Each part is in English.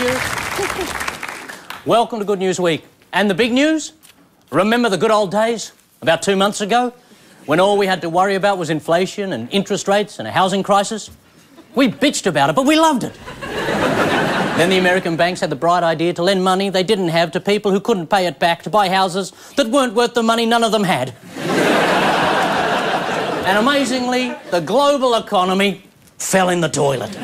you. Welcome to Good News Week. And the big news? Remember the good old days? About 2 months ago? When all we had to worry about was inflation and interest rates and a housing crisis? We bitched about it, but we loved it. Then the American banks had the bright idea to lend money they didn't have to people who couldn't pay it back to buy houses that weren't worth the money none of them had. And amazingly, the global economy fell in the toilet.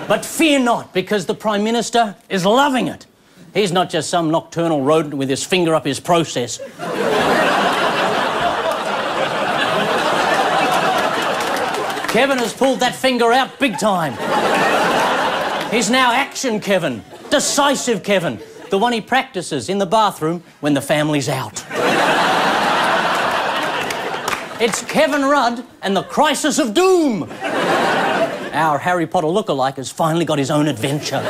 But fear not, because the Prime Minister is loving it. He's not just some nocturnal rodent with his finger up his process. Kevin has pulled that finger out big time. He's now Action Kevin, Decisive Kevin, the one he practices in the bathroom when the family's out. It's Kevin Rudd and the Crisis of Doom. Our Harry Potter lookalike has finally got his own adventure.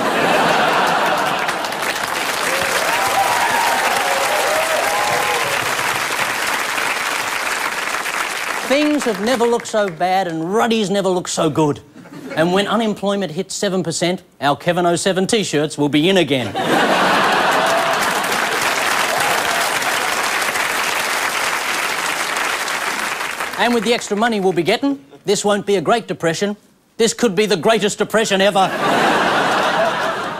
Things have never looked so bad and Ruddy's never looked so good. And when unemployment hits 7%, our Kevin 07 T-shirts will be in again. And with the extra money we'll be getting, this won't be a Great Depression. This could be the greatest depression ever.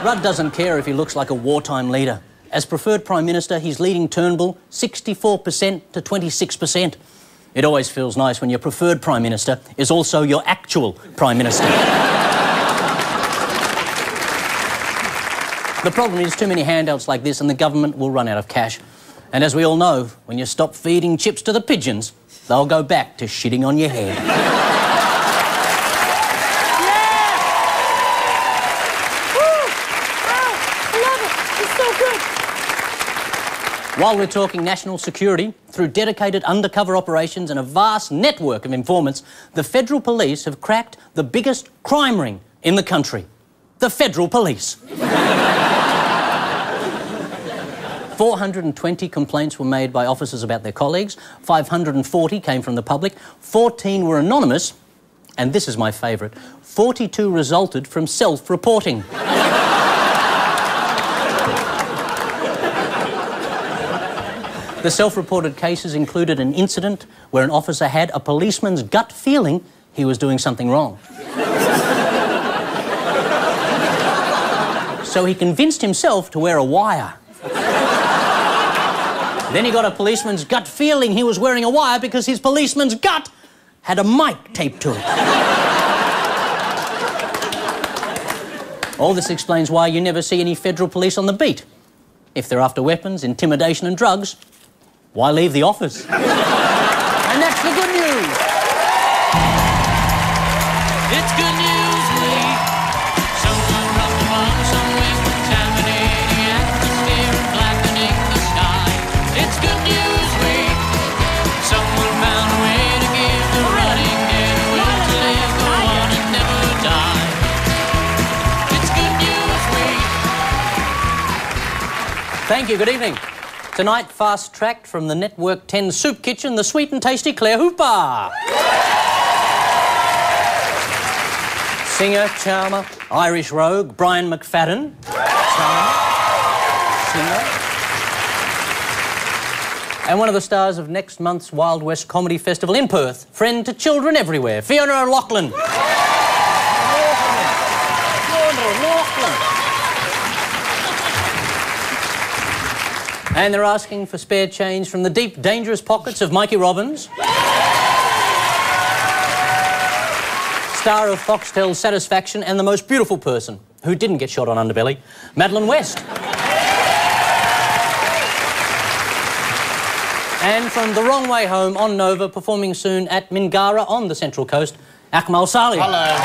Rudd doesn't care if he looks like a wartime leader. As preferred Prime Minister, he's leading Turnbull 64% to 26%. It always feels nice when your preferred Prime Minister is also your actual Prime Minister. The problem is too many handouts like this and the government will run out of cash. And as we all know, when you stop feeding chips to the pigeons, they'll go back to shitting on your head. While we're talking national security, through dedicated undercover operations and a vast network of informants, the Federal Police have cracked the biggest crime ring in the country. The Federal Police. 420 complaints were made by officers about their colleagues, 540 came from the public, 14 were anonymous, and this is my favourite, 42 resulted from self-reporting. The self-reported cases included an incident where an officer had a policeman's gut feeling he was doing something wrong. So he convinced himself to wear a wire. Then he got a policeman's gut feeling he was wearing a wire because his policeman's gut had a mic taped to it. All this explains why you never see any federal police on the beat. If they're after weapons, intimidation and drugs, why leave the office? And that's the good news. It's Good News Week. Someone dropped a bomb somewhere, contaminating the atmosphere and blackening the sky. It's Good News Week. Someone found a way to give the running dead a will to live, go on and never die. It's Good News Week. Thank you, good evening. Tonight, fast-tracked from the Network 10 soup kitchen, the sweet and tasty Claire Hooper. Singer, charmer, Irish rogue, Brian McFadden. Charmer, singer. And one of the stars of next month's Wild West Comedy Festival in Perth, friend to children everywhere, Fiona O'Loughlin. And they're asking for spare change from the deep, dangerous pockets of Mikey Robbins. Star of Foxtel's Satisfaction and the most beautiful person who didn't get shot on underbelly, Madeline West. And from The Wrong Way Home on Nova, performing soon at Mingara on the Central Coast, Akmal Saleh. Hello.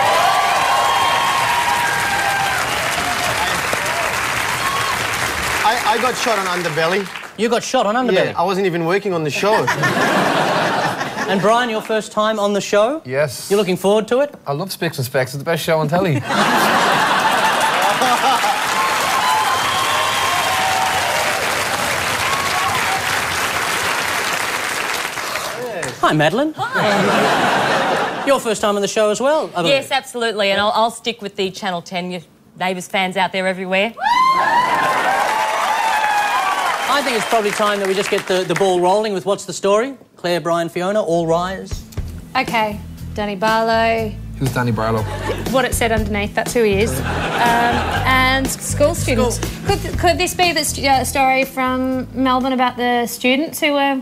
I got shot on underbelly. You got shot on underbelly? Yeah, I wasn't even working on the show. And Brian, your first time on the show? Yes. You're looking forward to it? I love Spicks and Specks. It's the best show on telly. Hi, Madeline. Hi. Your first time on the show as well? Yes, absolutely. And I'll stick with the Channel 10 Neighbours fans out there everywhere. I think it's probably time that we just get the ball rolling with What's the Story? Claire, Brian, Fiona, all rise. OK, Danny Barlow. Who's Danny Barlow? What it said underneath, that's who he is. And school students. Could this be the story from Melbourne about the students who were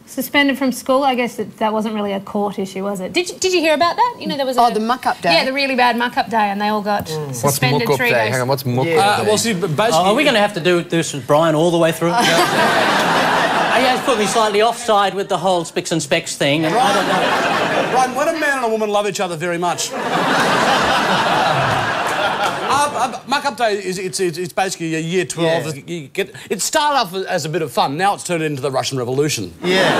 suspended from school? I guess that wasn't really a court issue, was it? Did you hear about that? You know, there was the muck-up day. Yeah, the really bad muck-up day, and they all got suspended what's muck-up 3 day? days. Hang on, what's muck-up day? Well, see, basically... Are we going to have to do this with Brian all the way through? Yeah, it's put me slightly offside with the whole Spicks and Specks thing, and I don't know. Brian, when a man and a woman love each other very much... Muck-up day it's basically a year 12. Yeah. It started off as a bit of fun. Now it's turned into the Russian Revolution. Yeah.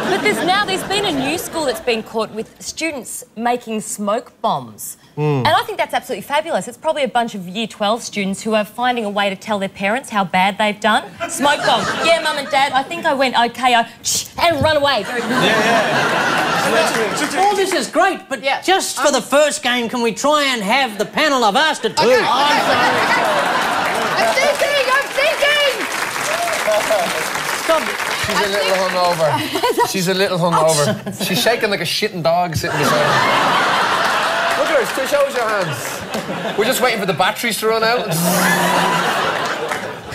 But there's been a new school that's been caught with students making smoke bombs. And I think that's absolutely fabulous. It's probably a bunch of Year 12 students who are finding a way to tell their parents how bad they've done. Smoke bomb. Yeah, Mum and Dad, I think I went OK. And run away. Very good. All this is great, but just for the first game, can we try and have the panel I've asked it to? Okay. I'm thinking! Stop. She's a little hungover. She's shaking like a shitting dog sitting beside her. Look at her, still shows your hands. We're just waiting for the batteries to run out.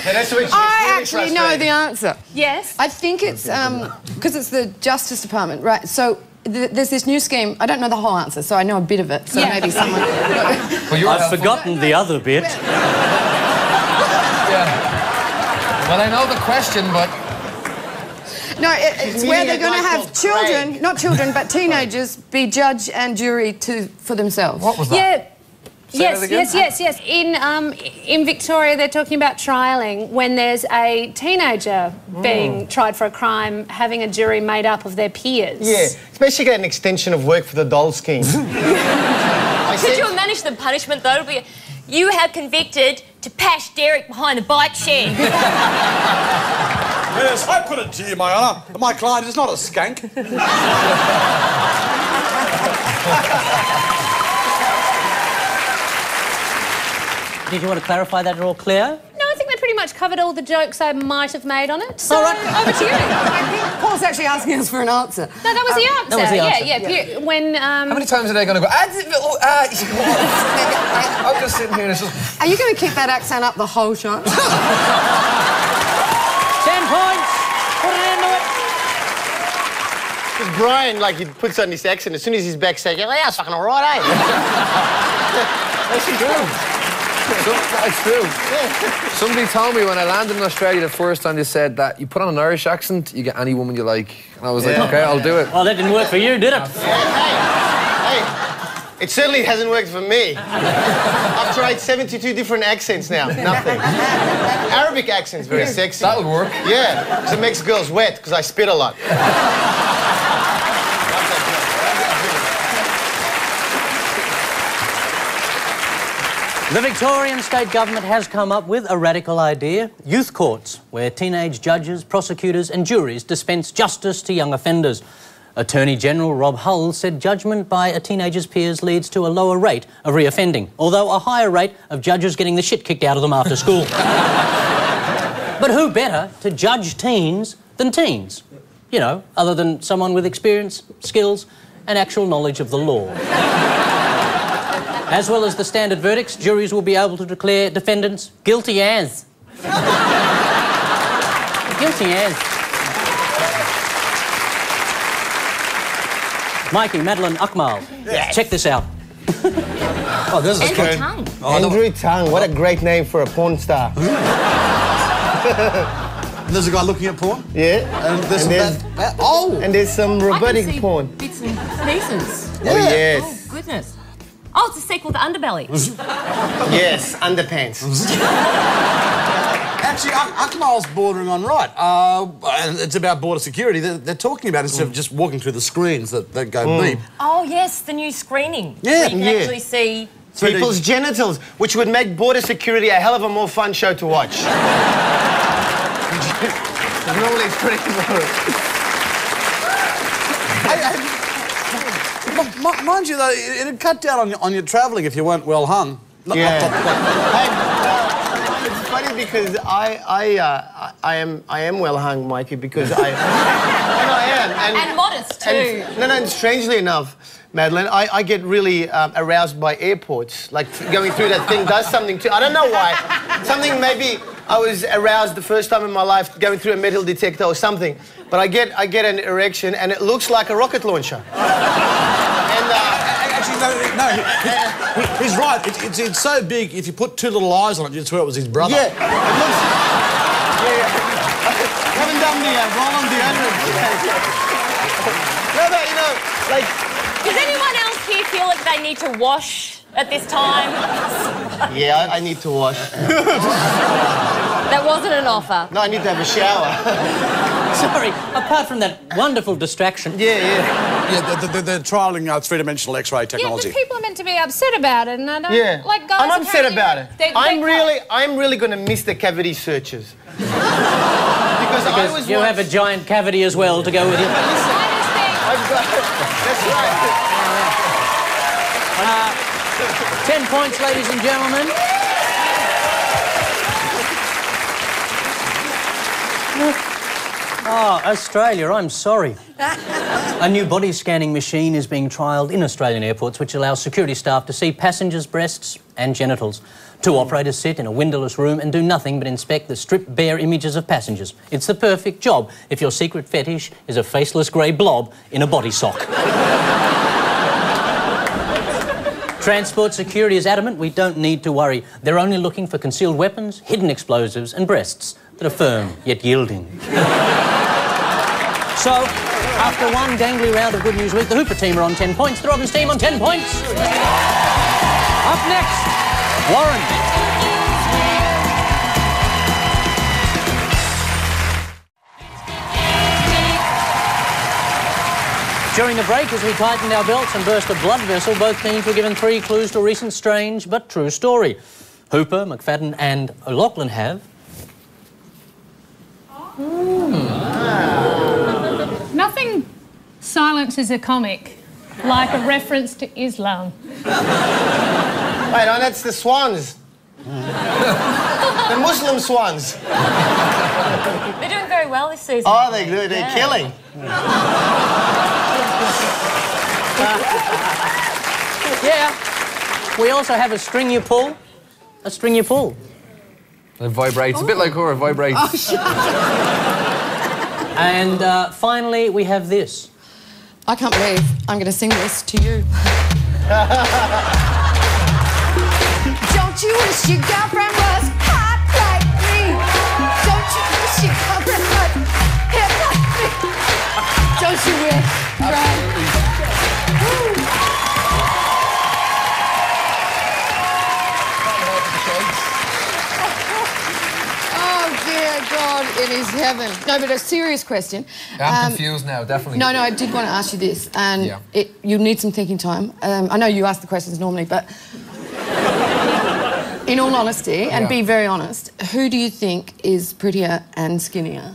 I actually know the answer. Yes? I think it's because it's the Justice Department, right? So there's this new scheme. I don't know the whole answer, so I know a bit of it. So maybe someone... Well, I've forgotten the other bit. Well, I know the question, but... No, it's where they're going to have children, not children, but teenagers, be judge and jury for themselves. What was that? Yeah. Yes. In Victoria, they're talking about trialling when there's a teenager being tried for a crime, having a jury made up of their peers. Yeah, it's basically an extension of work for the doll scheme. Could you manage the punishment, though? It'll be, you have convicted to pash Derek behind the bike shed. Yes, I put it to you, my honour. My client is not a skank. Did you want to clarify that at all, Claire? No, I think they pretty much covered all the jokes I might have made on it. So, all right. Over to you. I think Paul's actually asking us for an answer. No, that was the answer. That was the answer. Yeah. When, How many times are they going to go... I'm just sitting here and it's just... Are you going to keep that accent up the whole shot? 10 points. Put an end to it. Because Brian, like, he puts on this accent, as soon as he's back, saying, yeah, that's fucking all right, eh? That's true. That's true. Somebody told me when I landed in Australia the first time, they said that you put on an Irish accent, you get any woman you like. And I was like, OK, I'll do it. Well, that didn't work for you, did it? Hey, it certainly hasn't worked for me. I've tried 72 different accents now. Nothing. Arabic accent's very sexy. That'll work. Yeah, because it makes girls wet, because I spit a lot. The Victorian state government has come up with a radical idea: youth courts, where teenage judges, prosecutors and juries dispense justice to young offenders. Attorney General Rob Hull said judgment by a teenager's peers leads to a lower rate of reoffending, although a higher rate of judges getting the shit kicked out of them after school. But who better to judge teens than teens? You know, other than someone with experience, skills and actual knowledge of the law. As well as the standard verdicts, juries will be able to declare defendants guilty as. Guilty as. Mikey, Madeline, Akmal. Yes. Check this out. Oh, this is good. Andrew Tongue, what a great name for a porn star. There's a guy looking at porn? Yeah. And there's that. Oh! And there's some robotic porn. Bits and pieces. Oh, yes. Oh, goodness. Oh, it's a sequel to Underbelly. Yes, underpants. Actually, Akmal's bordering on right. It's about border security. They're talking about instead of just walking through the screens that go beep. Oh, yes, the new screening. Yeah. Where you can actually see... People's genitals, which would make border security a hell of a more fun show to watch. Normally it's pretty boring. Mind you, though, it'd cut down on your travelling if you weren't well hung. Not Yeah. top quality. It's funny because I am well hung, Mikey, because I am. And modest, too. And strangely enough, Madeline, I get really aroused by airports. Like, going through that thing does something to... I don't know why. Something maybe I was aroused the first time in my life going through a metal detector or something. But I get an erection and it looks like a rocket launcher. And... Actually, no, he's right. It's so big, if you put two little eyes on it, you'd swear it was his brother. Yeah, it looks... Yeah. I haven't done the roll on deodorant. No, but, you know, like... Does anyone else here feel like they need to wash at this time? Yeah, I need to wash. That wasn't an offer. No, I need to have a shower. Sorry, apart from that wonderful distraction. Yeah. Yeah, they're trialling three-dimensional X-ray Yeah, technology. but people are meant to be upset about it, and I don't... Yeah. Like, guys I'm upset about it. I'm I'm really going to miss the cavity searches. Because I was You have a giant cavity as well to go with you. That's right. 10 points, ladies and gentlemen. Oh, Australia, I'm sorry. A new body scanning machine is being trialled in Australian airports which allows security staff to see passengers' breasts and genitals. 2 operators sit in a windowless room and do nothing but inspect the stripped bare images of passengers. It's the perfect job if your secret fetish is a faceless grey blob in a body sock. Transport security is adamant we don't need to worry. They're only looking for concealed weapons, hidden explosives and breasts that are firm yet yielding. So, after one gangly round of Good News Week, the Hooper team are on 10 points, the Robbins team on 10 points. Up next, Warren. During the break, as we tightened our belts and burst a blood vessel, both teams were given 3 clues to a recent strange but true story. Hooper, McFadden and O'Loughlin have... Nothing silences a comic like a reference to Islam. Wait, no, that's the swans. The Muslim swans. They're doing very well this season. Oh, they're killing. Yeah. We also have a string you pull. A string you pull. It vibrates. A bit like her, it vibrates. Oh, shut up. And finally, we have this. I can't believe I'm going to sing this to you. Don't you wish your girlfriend was hot like me? Don't you wish your girlfriend was hip like me? Don't you wish, right? Oh, dear God, it is heaven. No, but a serious question. I'm confused now, definitely. No, I did want to ask you this, and Yeah. you need some thinking time. I know you ask the questions normally, but in all honesty, and be very honest, who do you think is prettier and skinnier,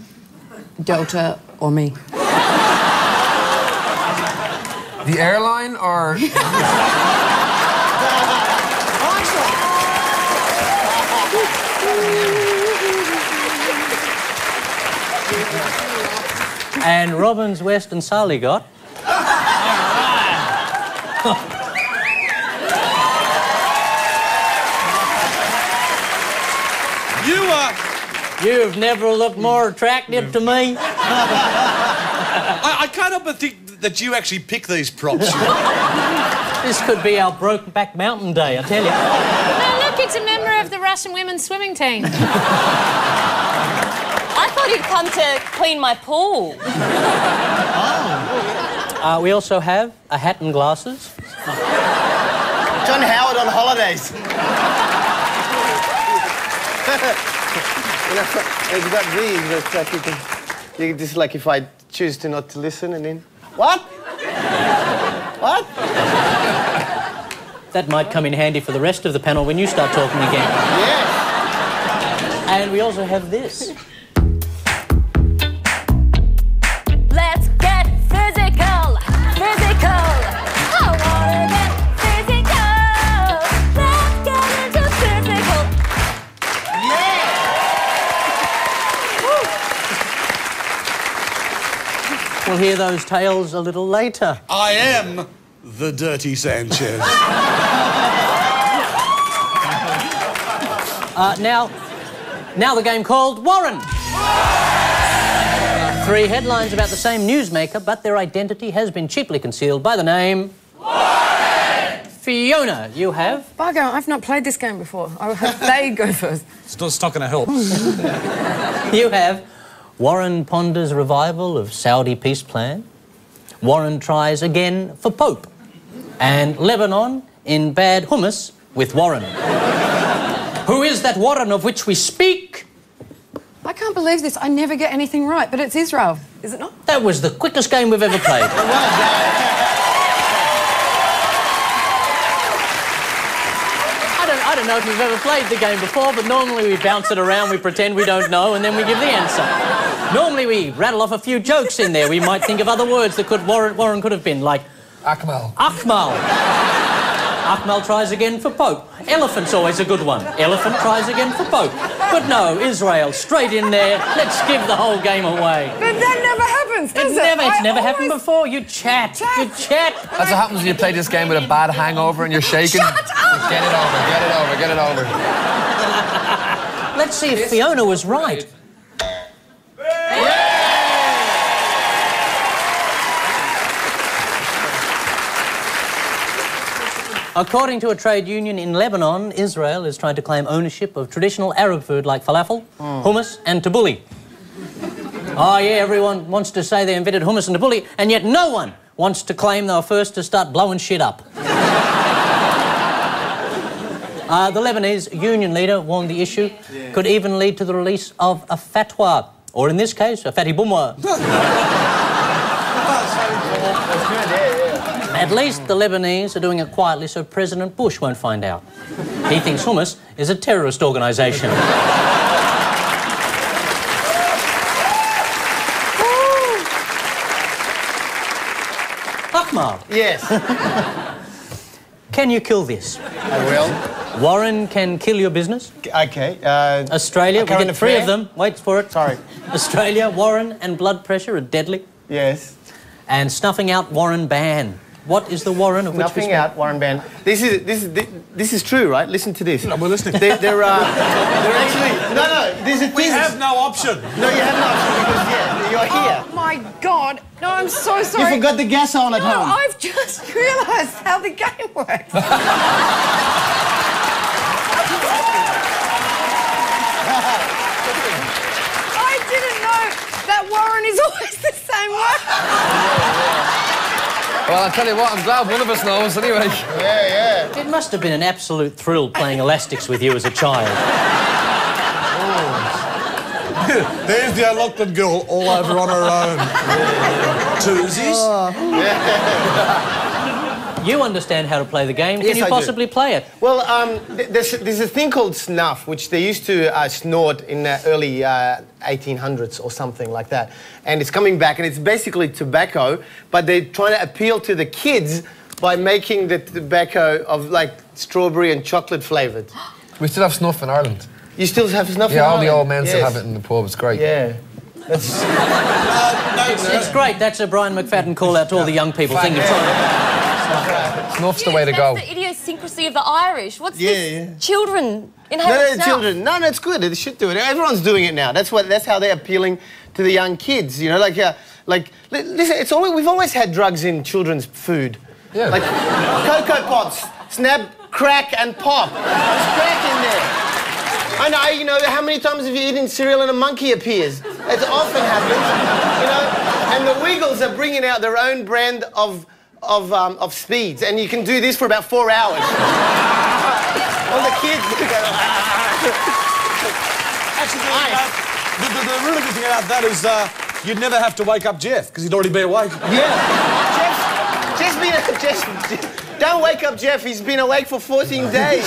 Delta or me? The airline or... And Robbins, West and Saleh got... You've never looked more attractive to me. I can't help but think that you actually pick these props. This could be our Brokeback Mountain day, I tell you. Oh, look, it's a member of the Russian women's swimming team. I thought he'd come to clean my pool. We also have a hat and glasses. John Howard on holidays. You know, it's got these. It's like you can just like if I choose to not to listen and then what? What? That might come in handy for the rest of the panel when you start talking again. Yes. And we also have this. Let's get physical, physical. I wanna get physical. Let's get We'll hear those tales a little later. I am the Dirty Sanchez. Now the game called Warren. 3 headlines about the same newsmaker, but their identity has been cheaply concealed by the name... Warren! Fiona, you have? Bugger, I've not played this game before. I'll have they go first. It's not going to help. You have Warren ponders revival of Saudi peace plan. Warren tries again for Pope. And Lebanon in bad hummus with Warren. Who is that Warren of which we speak? I can't believe this. I never get anything right, but it's Israel, is it not? That was the quickest game we've ever played. I don't know if you've ever played the game before, but normally we bounce it around, we pretend we don't know, and then we give the answer. Normally we rattle off a few jokes in there. We might think of other words that Warren could have been, like... Akmal. Akmal. Akmal tries again for Pope. Elephant's always a good one. Elephant tries again for Pope. But no, Israel, straight in there. Let's give the whole game away. But that never happens, does it? It's never happened before. You chat. You chat. That's what happens when you play this game with a bad hangover and you're shaking. Shut up! Get it over, get it over, get it over. Let's see if Fiona was right. According to a trade union in Lebanon, Israel is trying to claim ownership of traditional Arab food like falafel, hummus and tabbouleh. Oh yeah, everyone wants to say they invented hummus and tabbouleh, and yet no one wants to claim they were first to start blowing shit up. The Lebanese union leader warned the issue could even lead to the release of a fatwa, or in this case, a fatty bumwa. At least the Lebanese are doing it quietly so President Bush won't find out. He thinks hummus is a terrorist organisation. Akmal. Yes. Can you kill this? I will. Warren can kill your business. Okay. Australia, we get 3 of them. Wait for it. Sorry. Australia, Warren and blood pressure are deadly. Yes. And snuffing out Warren ban. What is the Warren of which we Snuffing speak? out Warren ban. This is true, right? Listen to this. No, we're listening. They're actually... No, there's a thing... We have no option. No, you have no option because, yeah, you're here. Oh, my God. No, I'm so sorry. You forgot the gas on at No, home. I've just realised how the game works. I didn't know that Warren is always the same word. Well, I'll tell you what, I'm glad one of us knows anyway. Yeah. It must have been an absolute thrill playing elastics with you as a child. There's the unlocked girl all over on her own. Twosies. You understand how to play the game. Can Yes, you I possibly play it? Well, there's a thing called snuff, which they used to snort in the early 1800s or something like that. And it's coming back, and it's basically tobacco, but they're trying to appeal to the kids by making the tobacco of, like, strawberry and chocolate flavoured. We still have snuff in Ireland. You still have snuff in Yeah, all Ireland? the old men still Yes. have it in the pub. It's great. Yeah. That's... It's great. That's a Brian McFadden call out to all the young people thinking Snuff's the way to go. That's the idiosyncrasy of the Irish. What's Yeah, this? yeah. Children inhaling snuff. children. No, it's good. They should do it. Everyone's doing it now. That's how they're appealing to the young kids. You know, listen. We've always had drugs in children's food. Yeah. Like Cocoa Pops, Snap, Crack, and Pop. There's crack in there. I know. You know, how many times have you eaten cereal and a monkey appears? It often happens. You know, and the Wiggles are bringing out their own brand of speeds, and you can do this for about 4 hours. All the kids go. Actually, the really good thing about that is you'd never have to wake up Jeff because he'd already be awake. Yeah. Jeff, don't wake up Jeff. He's been awake for 14 days.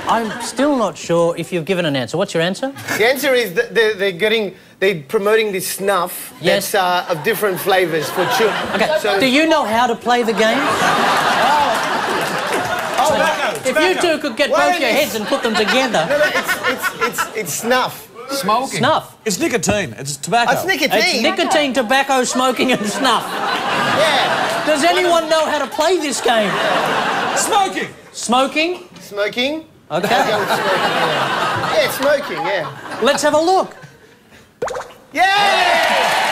I'm still not sure if you've given an answer. What's your answer? The answer is that they're promoting this snuff Yes. that's of different flavours for children. Okay, So- do you know how to play the game? If you two could get both your heads and put them together... No, It's snuff. Smoking. Snuff. It's nicotine. It's tobacco. It's nicotine. It's nicotine, tobacco, smoking and snuff. Yeah. Does anyone know how to play this game? Smoking. Smoking? Smoking? Okay. I'll go with smoking, yeah. Yeah, smoking, yeah. Let's have a look. Yeah!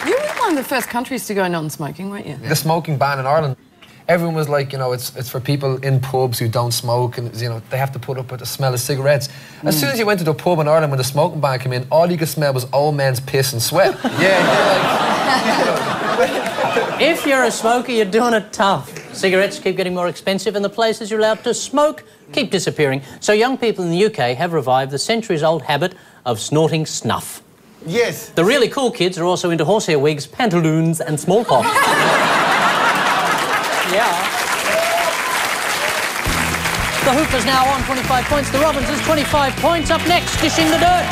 You were one of the first countries to go non-smoking, weren't you? The smoking ban in Ireland. Everyone was like, you know, it's for people in pubs who don't smoke and, you know, they have to put up with the smell of cigarettes. As soon as you went to the pub in Ireland when the smoking ban came in, all you could smell was old men's piss and sweat. If you're a smoker, you're doing it tough. Cigarettes keep getting more expensive and the places you're allowed to smoke keep disappearing. So young people in the UK have revived the centuries-old habit of snorting snuff. Yes. The really cool kids are also into horsehair wigs, pantaloons and smallpox. Yeah. The Hooper's now on 25 points. The Robins is 25 points. Up next, Dishing the Dirt.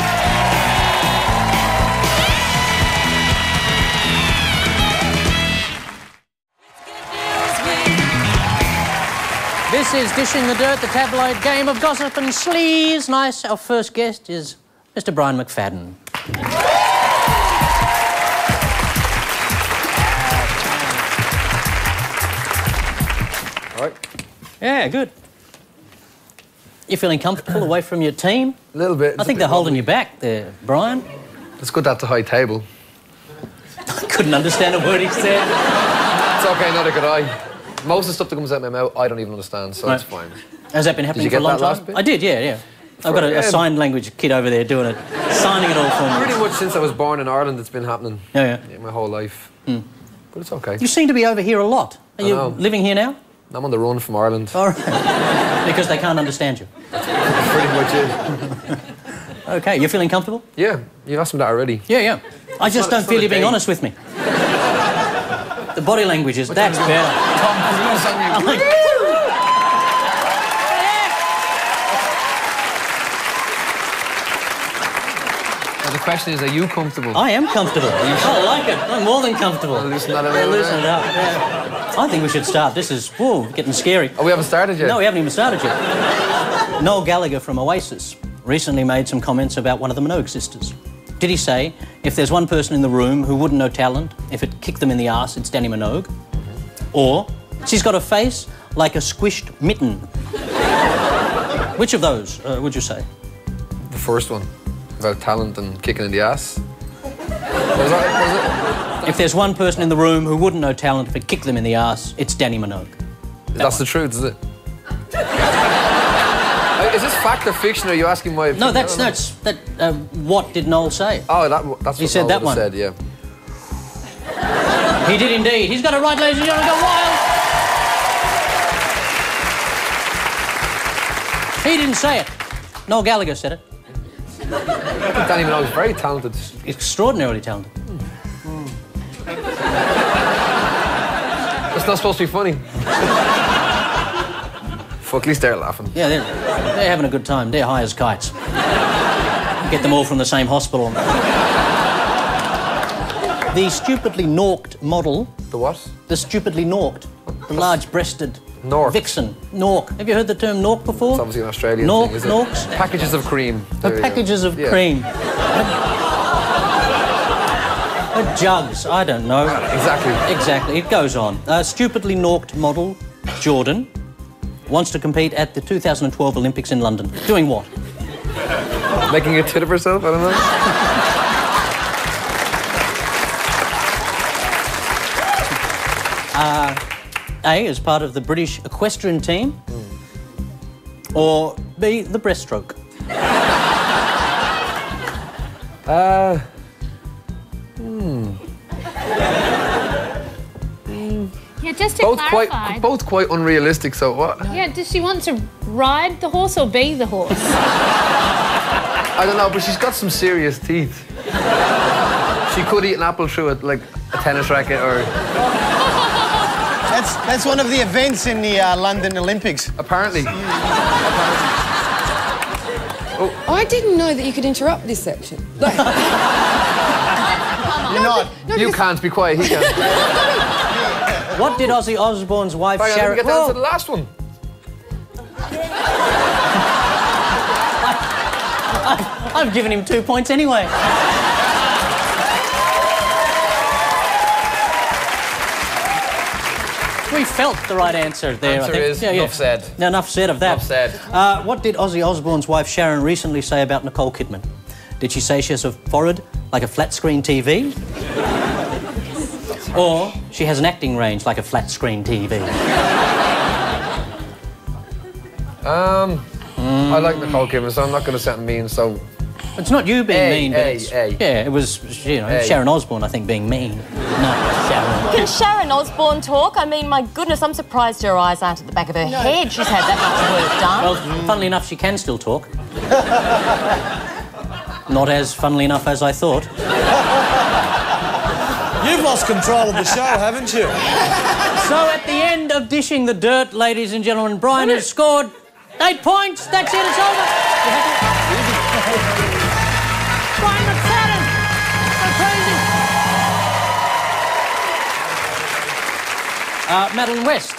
This is Dishing the Dirt, the tabloid game of gossip and sleaze. Nice. Our first guest is Mr. Brian McFadden. All right. Yeah, good. You feeling comfortable away from your team? A little bit. I think they're holding you back there, Brian. It's good that's a high table. I couldn't understand a word he said. It's okay, neither could I. Most of the stuff that comes out of my mouth, I don't even understand, so Right. it's fine. Has that been happening Did you for a long get that time? last bit? I did, yeah. I've got a sign language kid over there doing it, signing it all for me. Pretty much since I was born in Ireland, it's been happening. Yeah. My whole life. But it's okay. You seem to be over here a lot. Are you know. living here now? I'm on the run from Ireland. All right. Because they can't understand you. Pretty much it. Okay, you're feeling comfortable? Yeah, you asked me that already. Yeah. I just don't feel not you a being date. honest with me. The body language is, that's better. I'm like, Now the question is, are you comfortable? I am comfortable. I like it. I'm more than comfortable. Loosen that a Yeah, little loosen bit. it up. Yeah. I think we should start. This is getting scary. Oh, we haven't started yet? No, we haven't even started yet. Noel Gallagher from Oasis recently made some comments about one of the Minogue sisters. Did he say, if there's one person in the room who wouldn't know talent, if it kicked them in the arse, it's Danny Minogue? Or, she's got a face like a squished mitten. Which of those would you say? The first one, about talent and kicking in the ass. Was it? If there's one person in the room who wouldn't know talent, if it kicked them in the arse, it's Danny Minogue. That's the truth, is it? Is this fact or fiction, or are you asking my opinion? No, what did Noel say? Oh, that's He what said Noel that would've one. said, yeah. He did indeed. He's got it right, ladies and gentlemen. Go wild. He didn't say it. Noel Gallagher said it. I think Danny Minogue is very talented. Extraordinarily talented. It's not supposed to be funny. Fuck, at least they're laughing. Yeah, they're having a good time. They're high as kites. Get them all from the same hospital. The stupidly norked model. The what? The stupidly norked. The large-breasted Nork. vixen. Nork. Have you heard the term nork before? It's obviously an Australian Nork, thing, is it? norks. Packages of cream. There you go. Packages of Yeah. cream. Jugs, I don't know. Exactly, it goes on. Stupidly norked model, Jordan, wants to compete at the 2012 Olympics in London. Doing what? Making a tit of herself? I don't know. A, as part of the British equestrian team, or B, the breaststroke. Yeah, just to Both clarify. quite unrealistic, so what? Yeah, does she want to ride the horse or be the horse? I don't know, but she's got some serious teeth. She could eat an apple through it, like a tennis racket, or... That's one of the events in the London Olympics. Apparently. I didn't know that you could interrupt this section. Like, You're not. no, You because- can't be quiet, he can. What did Ozzy Osbourne's wife Hang on, let me Sharon... get down to the last one. I've given him 2 points anyway. We felt the right answer there, I Answer think. is enough said. No, enough said of that. Enough said. What did Ozzy Osbourne's wife Sharon recently say about Nicole Kidman? Did she say she has a forehead like a flat-screen TV? Or she has an acting range like a flat-screen TV? I like Nicole Kidman, so I'm not going to sound mean, so... It's not you being mean, but it's... A. Yeah, it was, you know, Sharon Osbourne, I think, being mean. Not Sharon. Can Sharon Osbourne talk? I mean, my goodness, I'm surprised her eyes aren't at the back of her head. She's had that much work done. Well, funnily enough, she can still talk. Not as funnily enough as I thought. You've lost control of the show, haven't you? So at the end of Dishing the Dirt, ladies and gentlemen, Brian has scored 8 points. That's it, it's over. Brian McFadden. So crazy. Madeline West,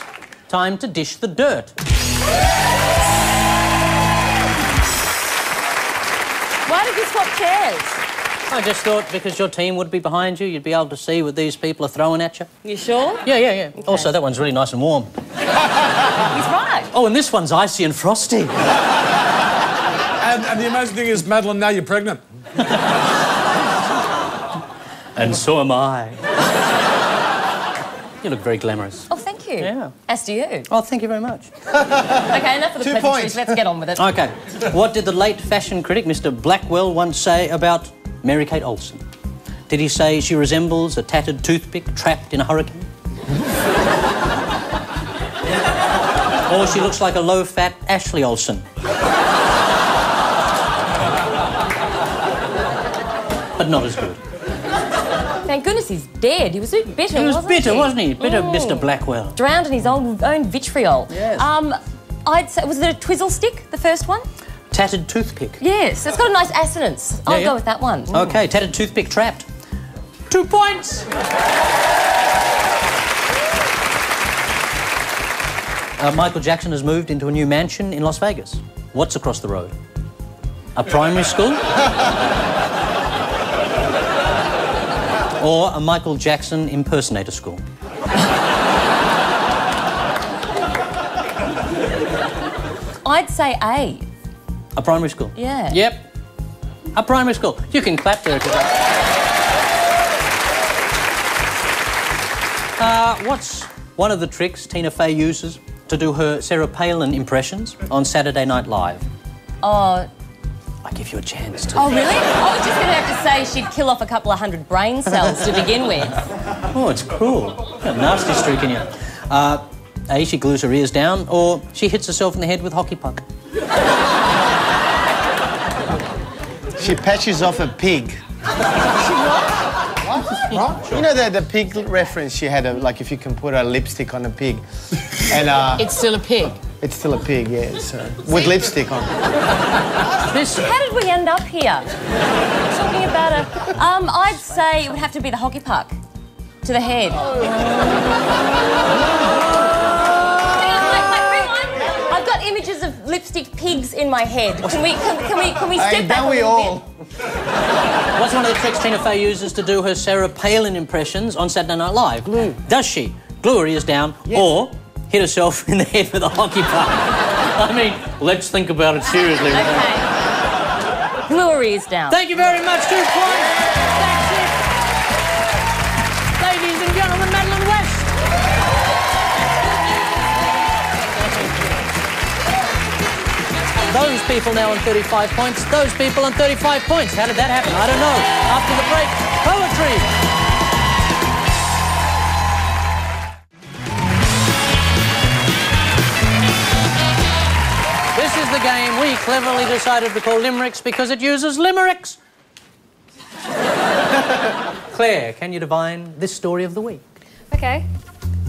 time to dish the dirt. Why did you swap chairs? I just thought because your team would be behind you, you'd be able to see what these people are throwing at you. You sure? Yeah. Okay. Also, that one's really nice and warm. He's right. Oh, and this one's icy and frosty. And the amazing thing is, Madeline, now you're pregnant. And so am I. You look very glamorous. Oh, thank you. Yeah. As do you. Oh, thank you very much. OK, enough of the 2 pleasantries. points. Let's get on with it. OK. What did the late fashion critic, Mr. Blackwell, once say about Mary-Kate Olsen? Did he say she resembles a tattered toothpick trapped in a hurricane? Or she looks like a low-fat Ashley Olsen? But not as good. Thank goodness he's dead. He was a bit bitter, He was wasn't bitter, he? wasn't he? Bitter Mr. Blackwell. Drowned in his own vitriol. Yes. I'd say, was it a twizzle stick, the first one? Tattered toothpick. Yes, it's got a nice assonance. I'll yeah. go with that one. OK, tattered toothpick trapped. 2 points! Michael Jackson has moved into a new mansion in Las Vegas. What's across the road? A primary school? Or a Michael Jackson impersonator school? I'd say A. A primary school? Yeah. Yep. A primary school. You can clap there. What's one of the tricks Tina Fey uses to do her Sarah Palin impressions on Saturday Night Live? Oh. I give you a chance to. Oh, really? I was just going to have to say she'd kill off a couple of hundred brain cells to begin with. Oh, it's cruel. Got a nasty streak in you. A, she glues her ears down, or she hits herself in the head with hockey puck. She patches off a pig. What? You know the pig reference she had, like if you can put a lipstick on a pig. And It's still a pig. it's still a pig, yeah. So, with lipstick on. How did we end up here? Talking about a... I'd say it would have to be the hockey puck. To the head. Hang on, bring on. I've got images of lipstick pigs in my head. Can we step back a little bit? What's one of the tricks Tina Fey uses to do her Sarah Palin impressions on Saturday Night Live? Glue. Does she glue her ears down or hit herself in the head with a hockey puck? I mean, let's think about it seriously. Okay. Glue her ears down. Thank you very much. 2 points. That's it. Ladies and gentlemen, Madeline West. Those people now on 35 points. Those people on 35 points. How did that happen? I don't know. After the break, poetry. This is the game we cleverly decided to call Limericks because it uses limericks. Claire, can you divine this story of the week? Okay.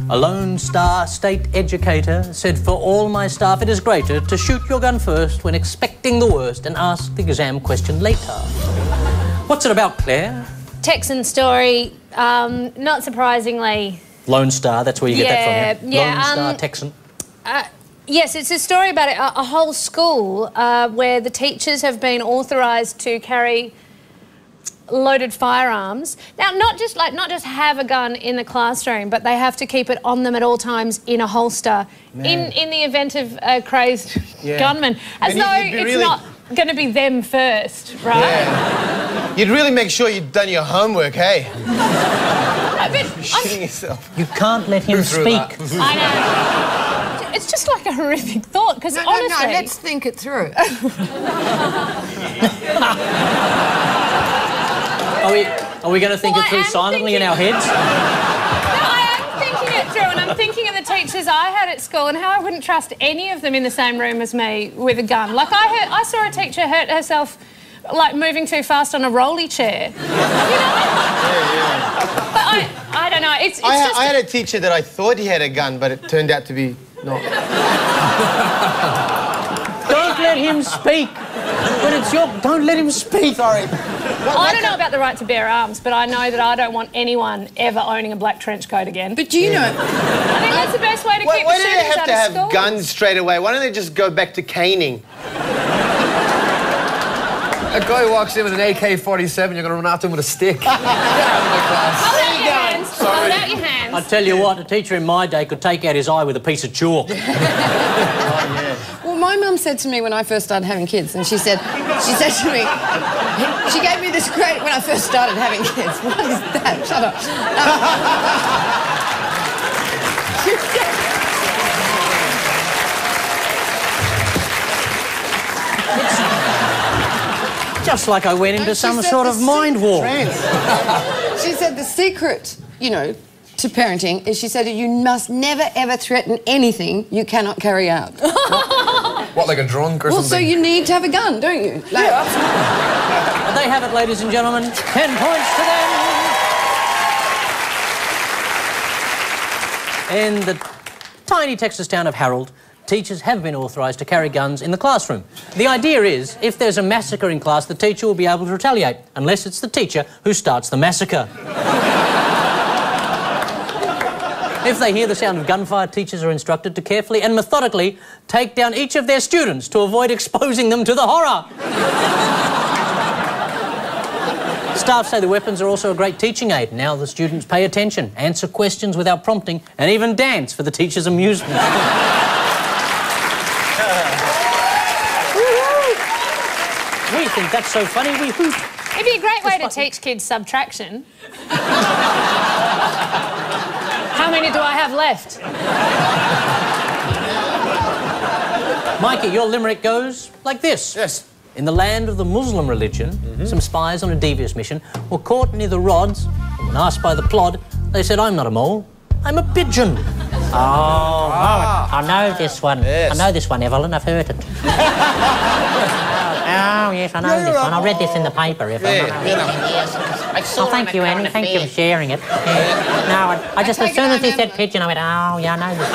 A Lone Star state educator said, for all my staff it is greater to shoot your gun first when expecting the worst and ask the exam question later. What's it about, Claire? Texan story. Not surprisingly, Lone Star, that's where you get that from, Yeah, Lone Star, Texan. Yes, it's a story about a whole school where the teachers have been authorised to carry loaded firearms. Now, not just have a gun in the classroom, but they have to keep it on them at all times in a holster in the event of a crazed gunman. As though it's not going to be them first, right? Yeah. You'd really make sure you'd done your homework, hey? Shitting yourself. You can't let him speak. I know. It's just like a horrific thought, because honestly... No, let's think it through. Are we going to think it through silently in our heads? No, I am thinking it through, and I'm thinking of the teachers I had at school and how I wouldn't trust any of them in the same room as me with a gun. Like, I saw a teacher hurt herself, like, moving too fast on a rolly chair. You know? But I don't know. It's just... I had a teacher that I thought he had a gun, but it turned out to be not. Don't let him speak. But it's your... Don't let him speak. Sorry. I don't know about the right to bear arms, but I know that I don't want anyone ever owning a black trench coat again. But do you know... I think that's the best way to keep the Why do they shootings have out to of have school? guns straight away? Why don't they just go back to caning? A guy walks in with an AK-47, you're going to run after him with a stick. Get out of my class. Hold out your hands. Hold out your hands. I tell you what, a teacher in my day could take out his eye with a piece of chalk. Well, my mum said to me when I first started having kids, and she said to me, she gave me this credit when I first started having kids. What is that? Shut up. Just like I went into some sort of mind war. She said the secret, you know, to parenting is she said you must never ever threaten anything you cannot carry out. What, like a drunk or Well, something? so you need to have a gun, don't you? Like, Yeah, absolutely. And they have it, ladies and gentlemen. 10 points to them. In the tiny Texas town of Harold, teachers have been authorised to carry guns in the classroom. The idea is, if there's a massacre in class, the teacher will be able to retaliate, unless it's the teacher who starts the massacre. If they hear the sound of gunfire, teachers are instructed to carefully and methodically take down each of their students to avoid exposing them to the horror. Staff say the weapons are also a great teaching aid. Now the students pay attention, answer questions without prompting, and even dance for the teacher's amusement. We think that's so funny, we hoot. It'd be a great way to teach kids subtraction. How many do I have left? Mikey, your limerick goes like this. Yes. In the land of the Muslim religion, some spies on a devious mission were caught near the rods. When asked by the plod, they said, "I'm not a mole, I'm a pigeon." Oh, I know this one. Yes. I know this one, Evelyn, I've heard it. Oh, yes, I know this one. I read this in the paper, Evelyn. Yes. I saw Oh, thank you, Annie. Thank you for sharing it. No, I just, as soon as he said pigeon, I went, oh, yeah, I know this.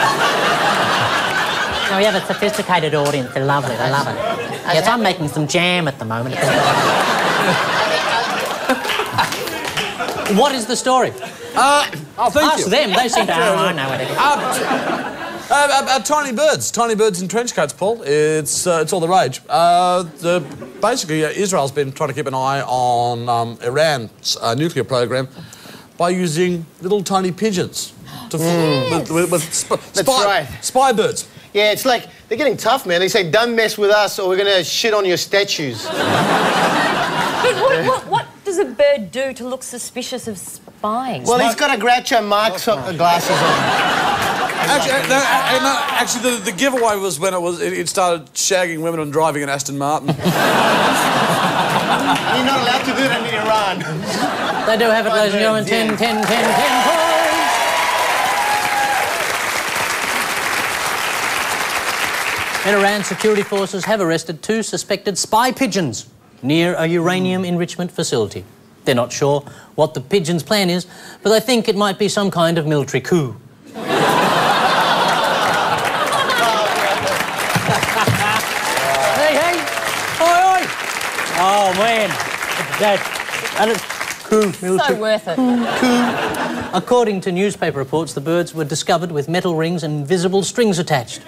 No, we have a sophisticated audience. They love it. They love it. Yes, I'm making some jam at the moment. What is the story? Thank Ask you. them. They seem to... Oh, I know what it is. Tiny birds in trench coats, Paul. It's all the rage. Basically, Israel's been trying to keep an eye on Iran's nuclear program by using little tiny pigeons to with spy birds. Yeah, it's like, they're getting tough, man. They say, don't mess with us or we're going to shit on your statues. But what does a bird do to look suspicious of spying? Well, he's got a Groucho Marx glasses on. Actually, the giveaway was when it started shagging women and driving an Aston Martin. You're not allowed to do that in Iran. They do have it, ladies and gentlemen. 10 points. In Iran, security forces have arrested 2 suspected spy pigeons near a uranium enrichment facility. They're not sure what the pigeons' plan is, but they think it might be some kind of military coup. Hey! Oi! Oh, man. Coup. So worth it. According to newspaper reports, the birds were discovered with metal rings and invisible strings attached.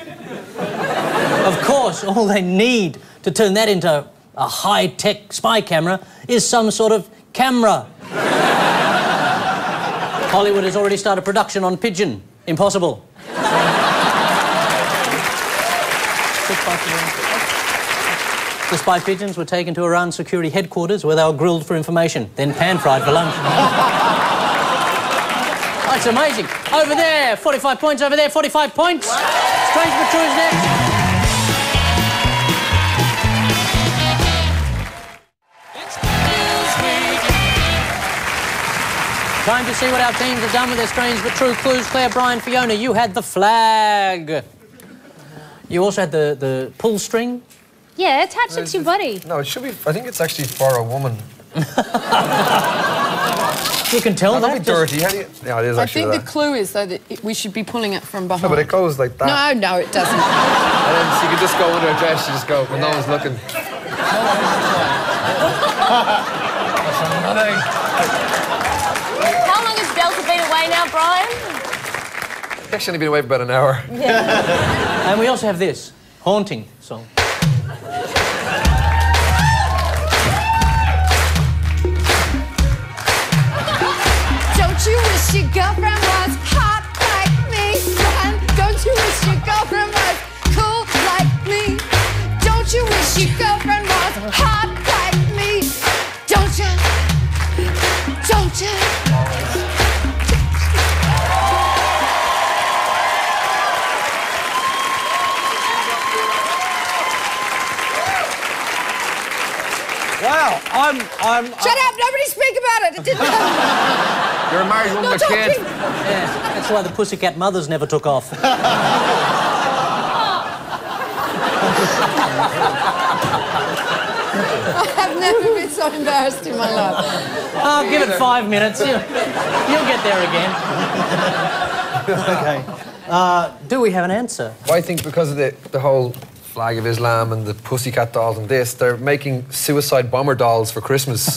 Of course, all they need to turn that into a high-tech spy camera is some sort of camera. Hollywood has already started production on Pigeon. Impossible. The spy pigeons were taken to Iran security headquarters where they were grilled for information, then pan-fried for lunch. That's amazing. Over there, 45 points. Over there, 45 points. Strange but True is next. Time to see what our teams have done with their strange but true clues. Claire, Brian, Fiona, you had the flag. You also had the pull string. Yeah, attach it to your body. No, it should be... I think it's actually for a woman. You can tell that. Don't be dirty. How do you... Yeah, it is I actually think that. the clue is, though, that we should be pulling it from behind. No, but it goes like that. No, it doesn't. And then so you can just go under a dress, you just go, when no one's looking. How long has Delta been away now, Brian? It's actually only been away for about an hour. Yeah. And we also have this, Haunting song. Don't you wish your girlfriend was hot like me? And don't you wish your girlfriend was cool like me? Don't you wish your girlfriend was hot like me? Don't you? Don't you? Wow, I'm... Shut up! Nobody speak about it! It didn't happen. You're a married woman with a kid. Yeah, that's why the Pussycat Mothers never took off. I've never been so embarrassed in my life. Oh, give it 5 minutes. You'll get there again. OK. Do we have an answer? Well, I think because of the whole flag of Islam and the pussycat dolls and this, they're making suicide bomber dolls for Christmas.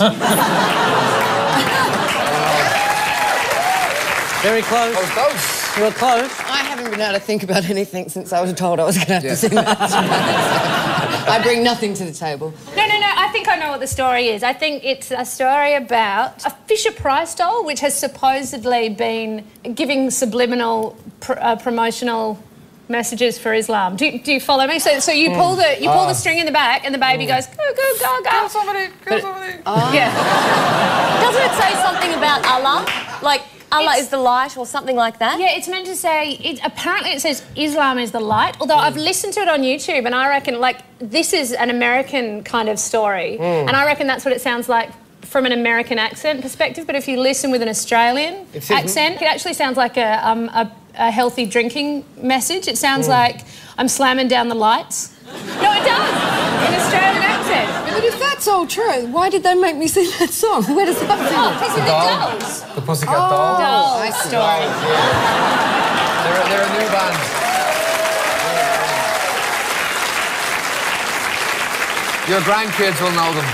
Very close. Oh, close. You were close. I haven't been able to think about anything since I was told I was going to have to sing that. I bring nothing to the table. No, I think I know what the story is. I think it's a story about a Fisher-Price doll which has supposedly been giving subliminal promotional messages for Islam. Do you follow me? So you pull the string in the back and the baby goes, go, go, go, go. Kill somebody, kill somebody. Yeah. Doesn't it say something about Allah? Like, Allah is the light or something like that? Yeah, it's meant to say... apparently it says Islam is the light, although I've listened to it on YouTube and I reckon, like, this is an American kind of story and I reckon that's what it sounds like from an American accent perspective, but if you listen with an Australian accent, it actually sounds like a healthy drinking message. It sounds like I'm slamming down the lights. No, it does, in Australian accent. But if that's all true, why did they make me sing that song? Where does that fit? Oh, because of the dolls. The pussycat doll. Doll story. They're a new band. Your grandkids will know them.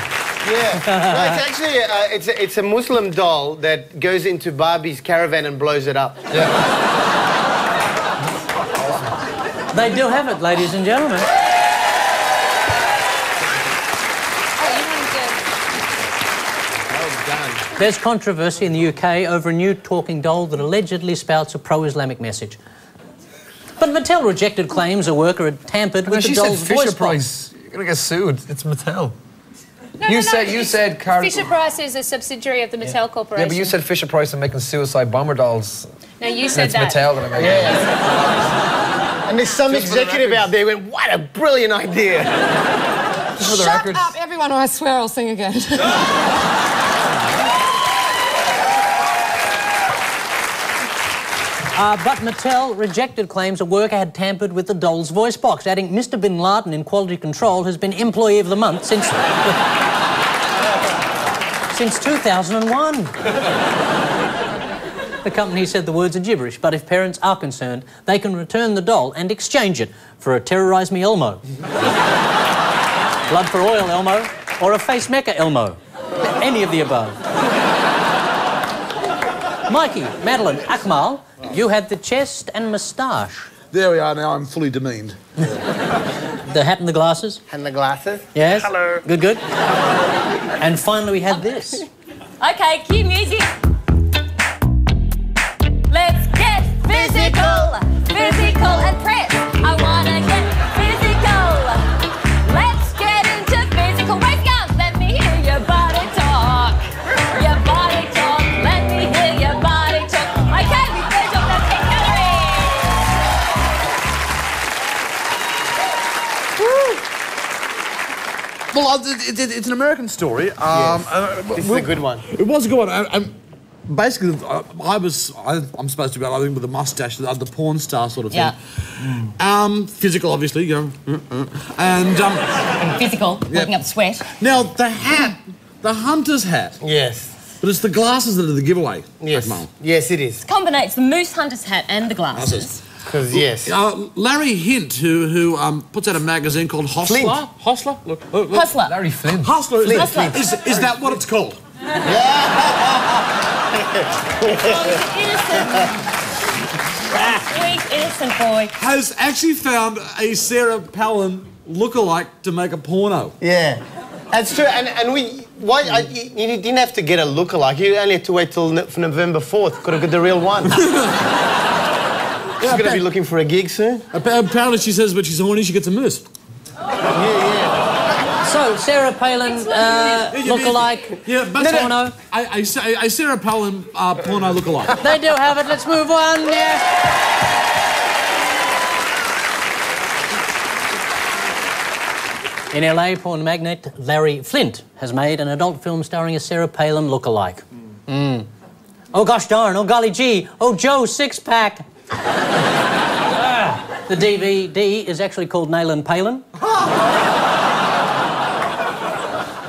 Yeah. No, it's actually it's a Muslim doll that goes into Barbie's caravan and blows it up. Yeah. They do have it, ladies and gentlemen. There's controversy in the UK over a new talking doll that allegedly spouts a pro-Islamic message. But Mattel rejected claims a worker had tampered with the doll's voice box. You're going to get sued. It's Mattel. No, You said Fisher-Price is a subsidiary of the Mattel Corporation. Yeah, but you said Fisher-Price are making suicide bomber dolls. No, you said it's that. Mattel that are making it. And there's some executive out there who went, what a brilliant idea. Just for the Shut record. up, everyone, or I swear I'll sing again. But Mattel rejected claims a worker had tampered with the doll's voice box, adding Mr. Bin Laden in quality control has been Employee of the Month since 2001. The company said the words are gibberish, but if parents are concerned, they can return the doll and exchange it for a Terrorise Me Elmo, Blood for Oil Elmo, or a Face Mecca Elmo. Any of the above. Mikey, Madeline, Akmal, you had the chest and moustache. There we are now, I'm fully demeaned. The hat and the glasses. And the glasses. Yes. Hello. Good, good. And finally we had this. Okay, cue music. Let's get physical, physical and press. I wanna get physical. Let's get into physical. Raise guns. Let me hear your body talk. Your body talk. Let me hear your body talk. Okay, we finish off that calories. Well, it's an American story. This is a good one. It was a good one. Basically, I'm supposed to be, I think, with a mustache, the porn star sort of thing. Yeah. Physical, obviously, you know. And Physical, working up sweat. now the hat, the hunter's hat. Yes. But it's the glasses that are the giveaway. Yes. Akmal. Yes, it is. Combinates the moose hunter's hat and the glasses. Because, yes. Larry Hint, who puts out a magazine called Hostler. Flint. Hostler? Look. Hustler. Larry Flynn. Hostler. Is that what it's called? Sweet, innocent boy. Has actually found a Sarah Palin lookalike to make a porno. Yeah. That's true. And we... you didn't have to get a lookalike. You only had to wait till November 4th. Could have got the real one. She's going to be looking for a gig soon. Apparently she says when she's horny, she gets a moose. So, Sarah Palin look-alike porno. A Sarah Palin porno look-alike. They do have it. Let's move on. Yeah. In LA, porn magnate Larry Flint has made an adult film starring a Sarah Palin look-alike. Oh, gosh darn. Oh, golly gee. Oh, Joe, six-pack. The DVD is actually called Nail and Palin.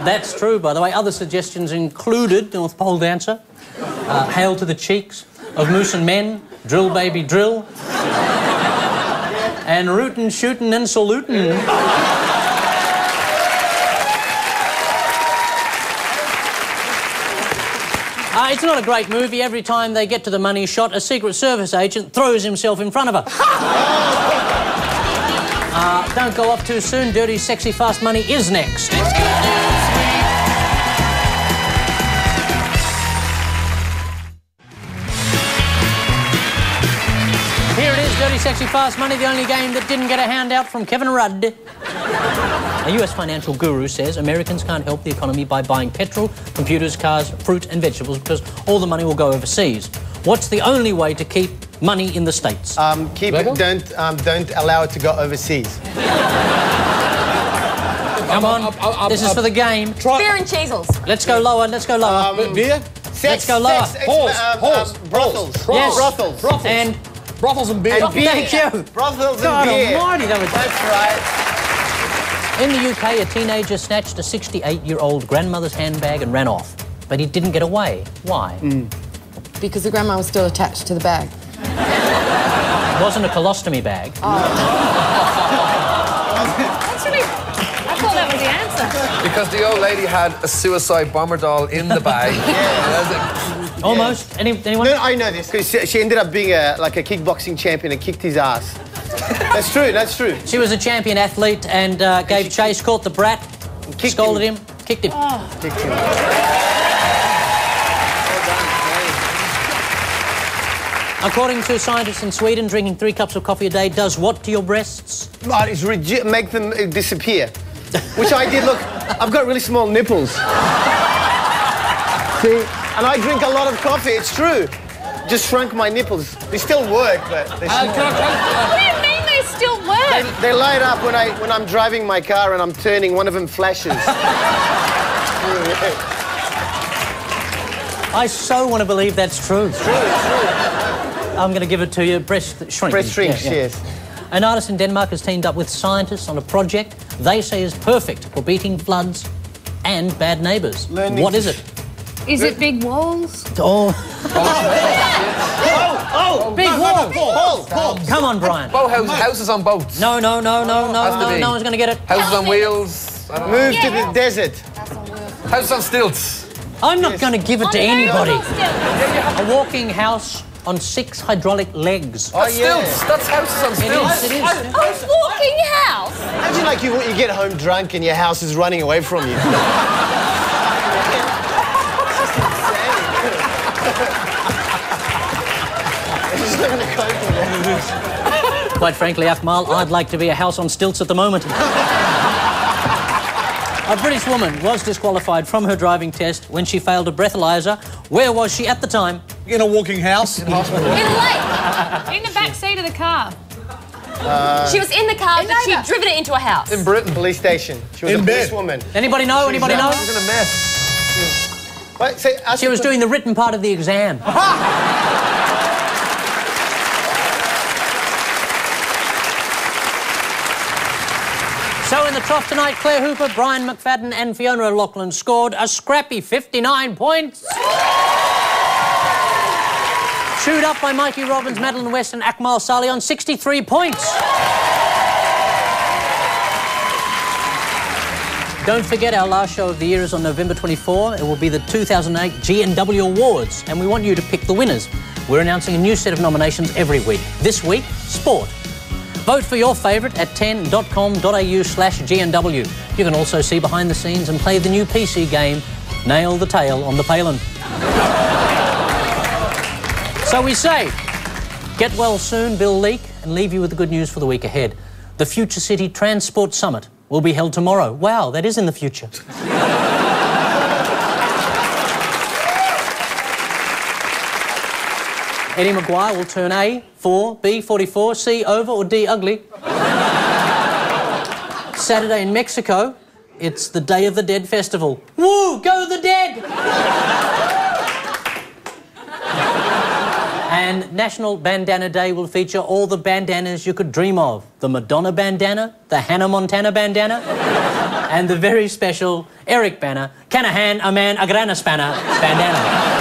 That's true, by the way. Other suggestions included North Pole Dancer, Hail to the Cheeks of Moose and Men, Drill Baby Drill, and Rootin', Shootin' and Salutin'. It's not a great movie. Every time they get to the money shot, a Secret Service agent throws himself in front of her. Don't go off too soon. Dirty, Sexy, Fast Money is next. It's good news week. Here it is, Dirty, Sexy, Fast Money, the only game that didn't get a handout from Kevin Rudd. A US financial guru says Americans can't help the economy by buying petrol, computers, cars, fruit and vegetables because all the money will go overseas. What's the only way to keep money in the States? Keep it, don't allow it to go overseas. Come on, this is for the game. Beer and cheesels. Let's go lower, let's go lower. Beer? Let's go lower. Brothels. Yes. Brothels. And Brothels and beer. And beer. thank you. Brothels God and beer. almighty, that was... That's right. In the UK, a teenager snatched a 68-year-old grandmother's handbag and ran off. But he didn't get away. Why? Because the grandma was still attached to the bag. It wasn't a colostomy bag. That's really... I thought that was the answer. Because the old lady had a suicide bomber doll in the bag. Almost. Anyone? No, I know this because she ended up being like a kickboxing champion and kicked his ass. That's true, that's true. She was a champion athlete and gave chase, caught the brat, scolded him, kicked him. Kicked him. According to scientists in Sweden, drinking 3 cups of coffee a day does what to your breasts? Oh, it's make them disappear. Which I did. Look, I've got really small nipples. See? And I drink a lot of coffee, it's true. Just shrunk my nipples. They still work, but they What do you mean they still work? They light up when I'm driving my car and I'm turning, one of them flashes. I so want to believe that's true. It's true, it's true. I'm going to give it to you. Breast shrinking. Breast shrinks, yes. An artist in Denmark has teamed up with scientists on a project they say is perfect for beating floods and bad neighbours. What is it? Is it big walls? Oh. Big walls. Come on, Brian. Houses on boats. No, no one's going to get it. Houses on wheels. Move to the desert. Houses on stilts. I'm not going to give it to On anybody. stilts. A walking house on 6 hydraulic legs. Oh, yeah. Stilts. That's houses on It stilts. is, it is. A walking house. Imagine like you get home drunk and your house is running away from you. It's not gonna cope with that. Quite frankly, Akmal, I'd like to be a house on stilts at the moment. A British woman was disqualified from her driving test when she failed a breathalyzer. Where was she at the time? In a walking house. In a lake. In the back seat of the car. She was in the car, but she'd driven it into a house. In Britain. Police station. She was In a police bed. woman. Anybody know? Anybody know? She's in a mess. Wait, say, ask She the was que- doing the written part of the exam. So in the trough tonight, Claire Hooper, Brian McFadden and Fiona O'Loughlin scored a scrappy 59 points. Chewed up by Mikey Robbins, Madeline West and Akmal Saleh on 63 points. Don't forget, our last show of the year is on November 24. It will be the 2008 G&W Awards, and we want you to pick the winners. We're announcing a new set of nominations every week. This week, sport. Vote for your favourite at 10.com.au/GNW. You can also see behind the scenes and play the new PC game, Nail the Tail on the Palin. So we say, get well soon, Bill Leake, and leave you with the good news for the week ahead. The Future City Transport Summit will be held tomorrow. Wow, that is in the future. Eddie Maguire will turn A, 4, B, 44, C, over, or D, ugly. Saturday in Mexico, it's the Day of the Dead festival. Woo, go the dead! And National Bandana Day will feature all the bandanas you could dream of. The Madonna bandana, the Hannah Montana bandana, and the very special Eric Bana, Canahan, a man, a grana spanner bandana.